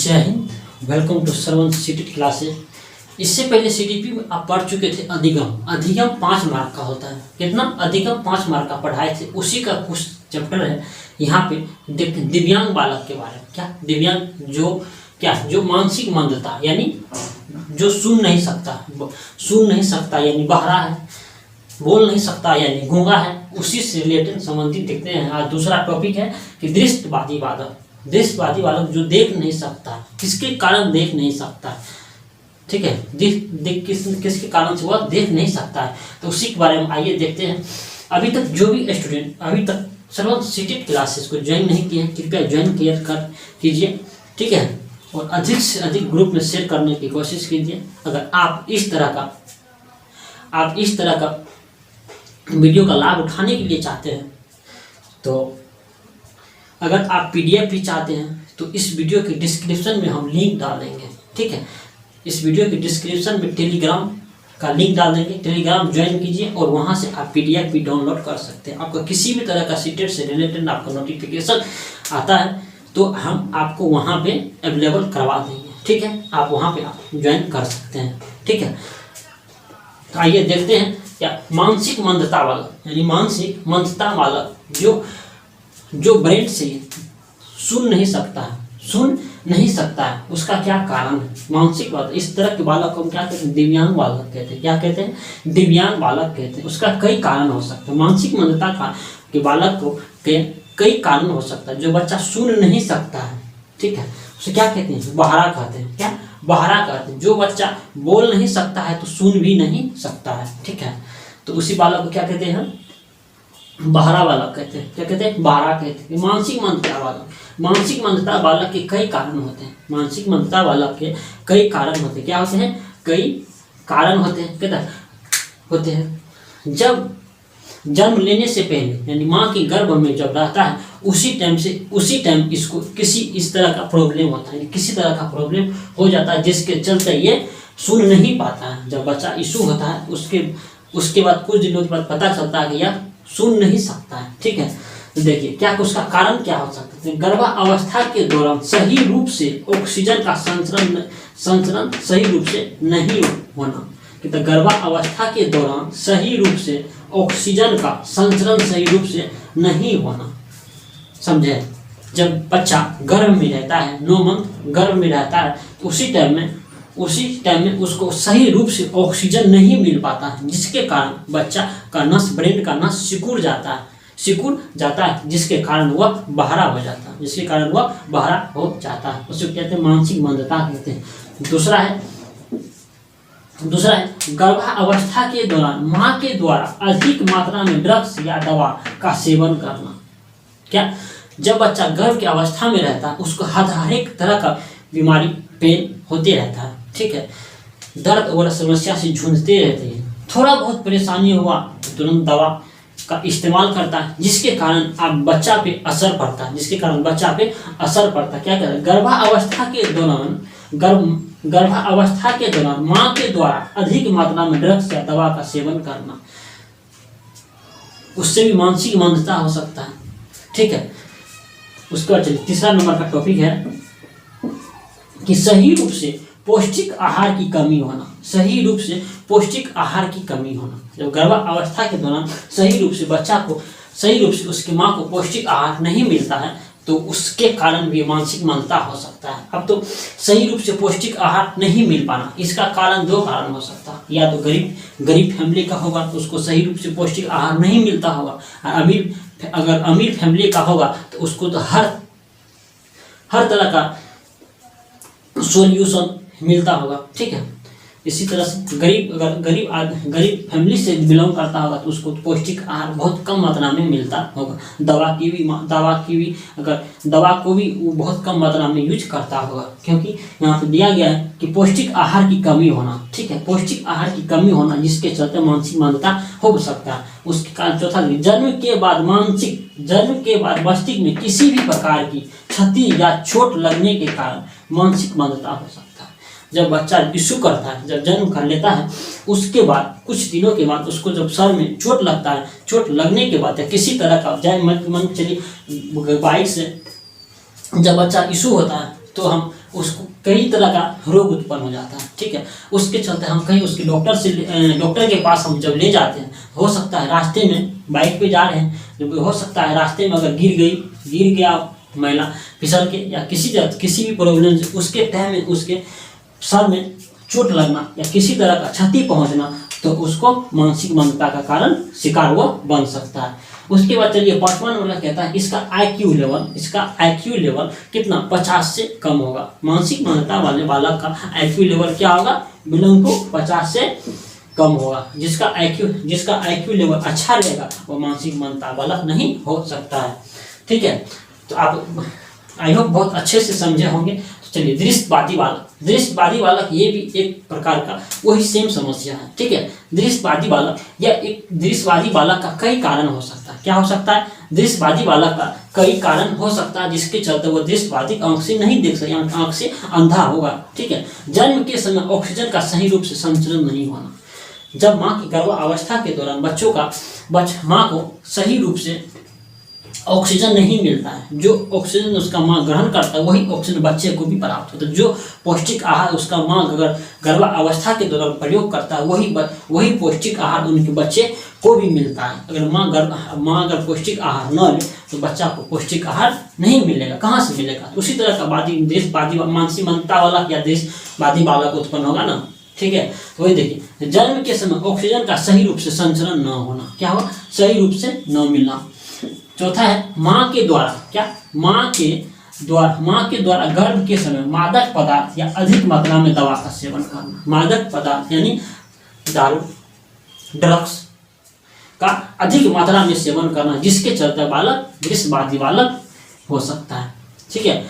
जय Hind. Welcome to Shravan CTET classes. इससे पहले सीटीपी में आप पढ़ चुके थे अधिगम 5 मार्क का होता है। कितना? अधिगम 5 मार्क का पढ़ाए थे। उसी का कुछ चैप्टर है यहाँ पे देखते हैं दिव्यांग बालक के बारे में। क्या? दिव्यांग जो मानसिक मंदता यानी जो सुन नहीं सकता यानी बहरा है, बोल नहीं सकता यानी गूंगा है, उसी से रिलेटेड संबंधित देखते हैं। आज दूसरा टॉपिक है कि दृष्टिबाधी बालक जो देख नहीं सकता, किसके कारण देख नहीं सकता, ठीक है, किसके कारण से वह देख नहीं सकता है, तो उसी के बारे में आइए देखते हैं। अभी तक जो भी स्टूडेंट अभी तक श्रवण सीटेट क्लासेस को ज्वाइन नहीं किए हैं, कृपया ज्वाइन कीजिए, ठीक है, और अधिक से अधिक ग्रुप में शेयर करने की कोशिश कीजिए। अगर आप इस तरह का वीडियो का लाभ उठाने के लिए चाहते हैं, तो अगर आप पीडीएफ भी चाहते हैं तो इस वीडियो के डिस्क्रिप्शन में हम लिंक डाल देंगे, ठीक है। इस वीडियो के डिस्क्रिप्शन में टेलीग्राम का लिंक डाल देंगे, टेलीग्राम ज्वाइन कीजिए और वहां से आप पीडीएफ भी डाउनलोड कर सकते हैं। आपको किसी भी तरह का सीटेट से रिलेटेड आपको नोटिफिकेशन आता है तो हम आपको वहां पे अवेलेबल करवा देंगे, ठीक है। आप वहां पे आप ज्वाइन कर सकते हैं, ठीक है। तो आइए देखते हैं क्या मानसिक मंदता वाला जो ब्रेन से सुन नहीं सकता है, उसका क्या कारण है? मानसिक बात, इस तरह के बालक को हम क्या कहते हैं? दिव्यांग बालक कहते हैं। क्या कहते हैं? दिव्यांग बालक कहते हैं। उसका कई कारण हो सकते हैं। मानसिक मंदता के बालक को कई कारण हो सकता है। जो बच्चा सुन नहीं सकता है, ठीक है, उसे क्या कहते हैं? बहरा कहते हैं। क्या? बहरा कहते हैं। जो बच्चा बोल नहीं सकता है तो सुन भी नहीं सकता है, ठीक है, तो उसी बालक को क्या कहते हैं? बहरा बालक कहते हैं। क्या कहते हैं? बहरा कहते हैं। मानसिक मंदता बालक के कई कारण होते हैं। मानसिक मंदता बालक के कई कारण होते हैं। क्या होते हैं? कई कारण होते हैं। कहते हैं जब जन्म लेने से पहले यानी माँ के गर्भ में जब रहता है उसी टाइम इसको किसी इस तरह का प्रॉब्लम होता है, किसी तरह का प्रॉब्लम हो जाता है जिसके चलते ये सुन नहीं पाता है। जब बच्चा इशू होता है उसके बाद कुछ दिनों के बाद पता चलता है कि यह सुन नहीं सकता है, ठीक है। तो देखिए क्या उसका कारण क्या हो सकता है? गर्भावस्था के दौरान सही रूप से ऑक्सीजन का संचरण सही रूप से नहीं होना। तो गर्भावस्था के दौरान सही रूप से ऑक्सीजन का संचरण सही रूप से नहीं होना, समझे? जब बच्चा गर्भ में रहता है, 9 मंथ गर्भ में रहता है, उसी टाइम में उसको सही रूप से ऑक्सीजन नहीं मिल पाता है, जिसके कारण बच्चा का ब्रेन का नस सिकुड़ जाता है, जिसके कारण वह बहरा हो जाता है। उसे कहते हैं मानसिक मंदता कहते हैं। दूसरा है गर्भावस्था के दौरान माँ के द्वारा अधिक मात्रा में ड्रग्स या दवा का सेवन करना। क्या? जब बच्चा गर्भ की अवस्था में रहता है उसको हर एक तरह का बीमारी पेन होते रहता है, ठीक है, दर्द और समस्या से जूझते रहते हैं। थोड़ा बहुत परेशानी हुआ तुरंत दवा का इस्तेमाल करता है, जिसके कारण बच्चा पे असर पड़ता है। क्या कहते हैं? गर्भावस्था के दौरान माँ के द्वारा अधिक मात्रा में ड्रग्स या दवा का सेवन करना, उससे भी मानसिक मंदता हो सकता है, ठीक है। उसके बाद चलिए तीसरा नंबर का टॉपिक है कि सही रूप से पौष्टिक आहार की कमी होना। जब गर्भावस्था के दौरान सही रूप से उसकी माँ को पौष्टिक आहार नहीं मिलता है तो उसके कारण भी मानसिक मंदता हो सकता है। अब तो सही रूप से पौष्टिक आहार नहीं मिल पाना, इसका कारण 2 कारण हो सकता है। या तो गरीब फैमिली का होगा तो उसको सही रूप से पौष्टिक आहार नहीं मिलता होगा। अगर अमीर फैमिली का होगा तो उसको तो हर तरह का सॉल्यूशन मिलता होगा, ठीक है। इसी तरह से गरीब फैमिली से बिलोंग करता होगा तो उसको पौष्टिक आहार बहुत कम मात्रा में मिलता होगा। दवा को भी वो बहुत कम मात्रा में यूज करता होगा, क्योंकि यहाँ पे दिया गया है कि पौष्टिक आहार की कमी होना, ठीक है, पौष्टिक आहार की कमी होना जिसके चलते मानसिक मंदता हो सकता है। उसके कारण चौथा, जन्म के बाद मस्तिष्क में किसी भी प्रकार की क्षति या चोट लगने के कारण मानसिक मंदता हो सकता है। जब बच्चा इशू करता है, जब जन्म कर लेता है, उसके बाद कुछ दिनों के बाद उसको जब सर में चोट लगता है, चोट लगने के बाद या किसी तरह का मन चलिए बाइक से जब बच्चा इशू होता है तो हम उसको कई तरह का रोग उत्पन्न हो जाता है, ठीक है। उसके चलते हम कहीं उसके डॉक्टर के पास हम जब ले जाते हैं, हो सकता है रास्ते में बाइक पे जा रहे हैं, जब हो सकता है रास्ते में अगर गिर गया महिला फिसल के, या किसी भी प्रॉब्लम से उसके टाइम में उसके सर में चोट लगना या किसी तरह का क्षति पहुंचना, तो उसको मानसिक मंदता का कारण शिकार वो बन सकता है। उसके बाद चलिए 5वां नंबर कहता है इसका IQ लेवल कितना 50 से कम होगा। मानसिक मंदता वाले बालक का IQ लेवल क्या होगा, बिलोंग टू 50 से कम होगा। जिसका IQ लेवल अच्छा रहेगा वो मानसिक मंदता बालक नहीं हो सकता है, ठीक है। तो आप आई होप बहुत अच्छे से समझे होंगे। तो चलिए दृश्यवादी बालक ये भी एक प्रकार का वही सेम समस्या है, ठीक है। दृश्यवादी बालक का कई कारण हो सकता है। क्या हो सकता है, दृश्यवादी बालक का कई कारण हो सकता है जिसके चलते वो दृश्यवादी आंख से नहीं देख सकता, आंख से अंधा होगा, ठीक है। जन्म के समय ऑक्सीजन का सही रूप से संचरण नहीं होना। जब माँ की गर्भावस्था के दौरान माँ को सही रूप से ऑक्सीजन नहीं मिलता है, जो ऑक्सीजन उसका माँ ग्रहण करता है वही ऑक्सीजन बच्चे को भी प्राप्त होता है। जो पौष्टिक आहार उसका माँ अगर गर्भावस्था के दौरान प्रयोग करता है वही पौष्टिक आहार उनके बच्चे को भी मिलता है। अगर माँ अगर पौष्टिक आहार न ले तो बच्चा को पौष्टिक आहार नहीं मिलेगा, कहाँ से मिलेगा। तो उसी तरह का मानसिक मंदता वाला या दृश्यवादी बालक उत्पन्न होगा ना, ठीक है। तो वही देखिए जन्म के समय ऑक्सीजन का सही रूप से संचरण न होना, क्या होगा, सही रूप से न मिलना। चौथा है माँ के द्वारा गर्भ के समय मादक पदार्थ या अधिक मात्रा में दवा का सेवन करना। मादक पदार्थ यानी दारू, ड्रग्स का अधिक मात्रा में सेवन करना, जिसके चलते बालक दृश्यवादी बालक हो सकता है, ठीक है।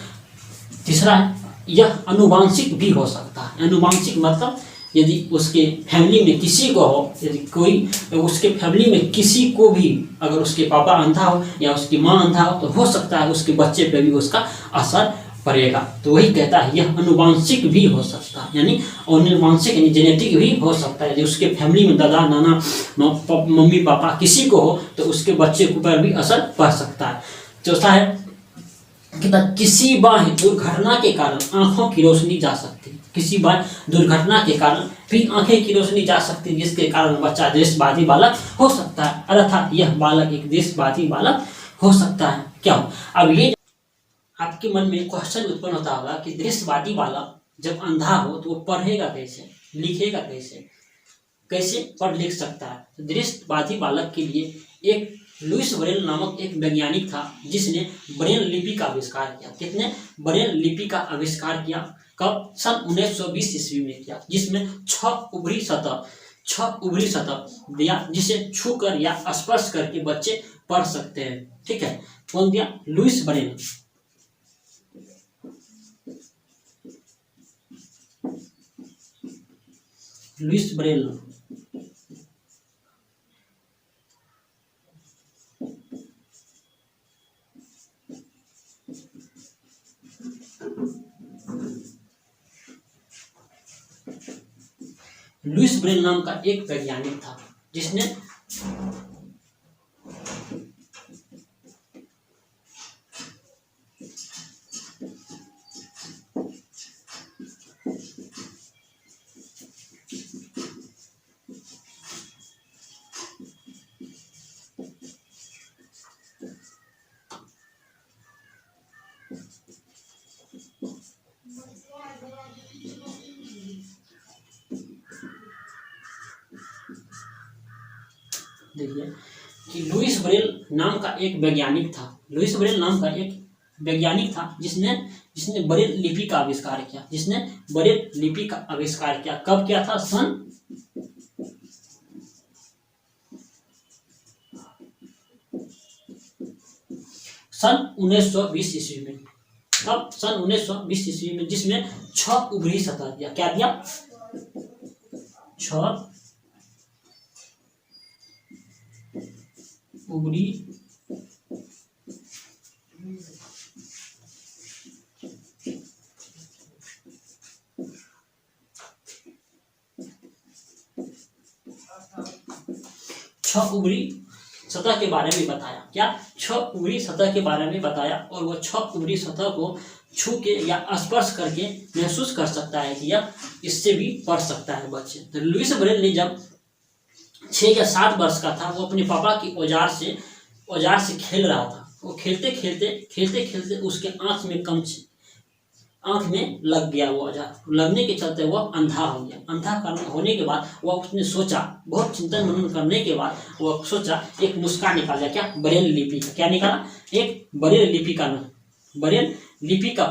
तीसरा है यह अनुवांशिक भी हो सकता है। अनुवांशिक मतलब यदि उसके फैमिली में किसी को हो, यदि कोई उसके फैमिली में किसी को भी अगर उसके पापा अंधा हो या उसकी माँ अंधा हो तो हो सकता है उसके बच्चे पे भी उसका असर पड़ेगा। तो वही कहता है यह अनुवांशिक भी हो सकता है, यानी अनुवांशिक यानी जेनेटिक भी हो सकता है। यदि उसके फैमिली में दादा नाना मम्मी पापा किसी को हो तो उसके बच्चे के ऊपर भी असर पड़ सकता है। चौथा है किसी बार दुर्घटना के कारण आंखों की रोशनी जा सकती है। किसी बार दुर्घटना के कारण भी आंखें की रोशनी जा सकती है, जिसके कारण बच्चा दृश्यवादी बालक हो सकता है, अर्थात यह बालक एक दृश्यवादी बालक हो सकता है। क्या हो, अब ये आपके मन में क्वेश्चन उत्पन्न होता होगा कि दृश्यवादी बालक जब अंधा हो तो वो पढ़ेगा कैसे, लिखेगा कैसे पढ़ लिख सकता है। तो दृश्यवादी बालक के लिए एक लुइस ब्रेल नामक एक वैज्ञानिक था जिसने ब्रेल लिपि का आविष्कार किया। कितने ब्रेल लिपि का आविष्कार किया, कब, सन 1920 ईस्वी में किया, जिसमें 6 उभरी सतह दिया जिसे छूकर या स्पर्श करके बच्चे पढ़ सकते हैं, ठीक है। कौन दिया, लुइस ब्रेल। लुइस ब्रेल नाम का एक वैज्ञानिक था जिसने देखिए कि लुइस ब्रेल नाम का एक वैज्ञानिक था जिसने ब्रेल लिपि का आविष्कार किया। कब किया था, सन 1920 ईस्वी में। कब, सन 1920 ईस्वी में, जिसमें 6 उभरी सतह दिया। क्या दिया, 6 उभरी सतह के बारे में बताया। क्या, 6 उभरी सतह के बारे में बताया, और वो 6 उभरी सतह को छू के या स्पर्श करके महसूस कर सकता है कि यह इससे भी पढ़ सकता है बच्चे। तो लुइस ब्रेल जब 6 या 7 वर्ष का था, वो अपने पापा की औजार से खेल रहा था। वो खेलते खेलते उसके आँख में लग गया वो औजार। लगने के चलते वह अंधा हो गया। अंधा होने के बाद वह उसने सोचा, बहुत चिंतन मनन करने के बाद वह सोचा, एक नुस्खा निकाला। क्या? ब्रेल लिपि का। क्या निकाला? एक ब्रेल लिपि का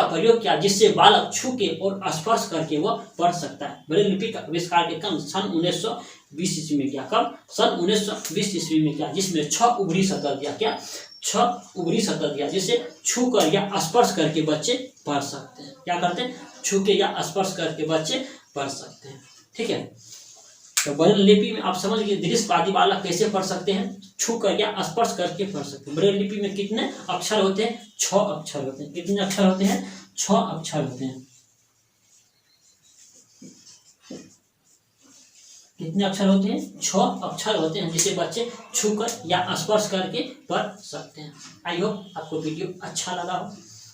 प्रयोग किया जिससे बालक छू के और स्पर्श करके वह पढ़ सकता है। ब्रेल लिपि का आविष्कार के क्रम सन 1920 ईस्वी में किया। कब? सन 1920 ईस्वी में किया, जिसमें 6 उभरी सतह दिया। क्या? 6 उभरी सतह दिया, जिसे छू कर या स्पर्श करके बच्चे पढ़ सकते हैं। क्या करते हैं? छू के या स्पर्श करके बच्चे पढ़ सकते हैं। ठीक है, तो ब्रेल लिपि में आप समझ गए दृष्टिबाधित बालक कैसे पढ़ सकते हैं, छू कर या स्पर्श करके पढ़ सकते हैं। ब्रेल लिपि में कितने अक्षर होते हैं? 6 अक्षर होते हैं। कितने अक्षर होते हैं? 6 अक्षर होते हैं। कितने अक्षर होते हैं? 6 अक्षर होते हैं, जिसे बच्चे छू कर या स्पर्श करके पढ़ सकते हैं। आई होप आपको वीडियो अच्छा लगा हो।